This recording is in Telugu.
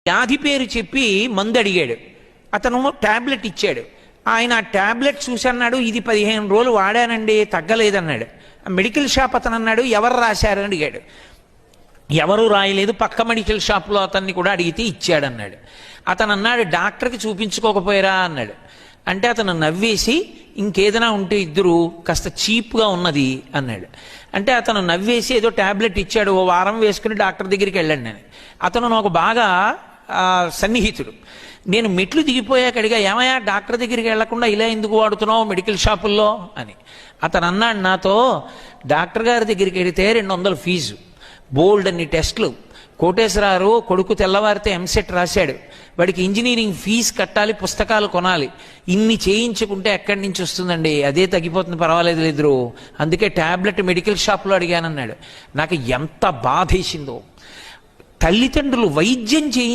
వ్యాధి పేరు చెప్పి మందు అడిగాడు. అతను ట్యాబ్లెట్ ఇచ్చాడు. ఆయన ఆ ట్యాబ్లెట్ చూసి అన్నాడు, ఇది 15 రోజులు వాడానండి, తగ్గలేదన్నాడు. మెడికల్ షాప్ అతను అన్నాడు, ఎవరు రాశారని అడిగాడు. ఎవరు రాయలేదు, పక్క మెడికల్ షాప్లో అతన్ని కూడా అడిగితే ఇచ్చాడన్నాడు. అతను అన్నాడు, డాక్టర్కి చూపించుకోకపోయారా అన్నాడు. అంటే అతను నవ్వేసి, ఇంకేదైనా ఉంటే ఇద్దరు కాస్త చీప్గా ఉన్నది అన్నాడు. అంటే అతను నవ్వేసి ఏదో ట్యాబ్లెట్ ఇచ్చాడు, ఓ వారం వేసుకుని డాక్టర్ దగ్గరికి వెళ్ళాను నేను. అతను నాకు బాగా సన్నిహితుడు. నేను మెట్లు దిగిపోయాక అడిగా, ఏమయ్యా డాక్టర్ దగ్గరికి వెళ్లకుండా ఇలా ఎందుకు వాడుతున్నావు మెడికల్ షాపుల్లో అని. అతను అన్నాడు నాతో, డాక్టర్ గారి దగ్గరికి వెళితే 200 ఫీజు, బోల్డ్ అన్ని టెస్టులు, కోటేశ్వరారు కొడుకు తెల్లవారితే ఎంసెట్ రాశాడు, వాడికి ఇంజనీరింగ్ ఫీజు కట్టాలి, పుస్తకాలు కొనాలి, ఇన్ని చేయించుకుంటే ఎక్కడి నుంచి వస్తుందండి, అదే తగ్గిపోతుంది, పర్వాలేదు లేదు, అందుకే ట్యాబ్లెట్ మెడికల్ షాప్లో అడిగానన్నాడు. నాకు ఎంత బాధేసిందో. తల్లిదండ్రులు వైద్యం చేయించు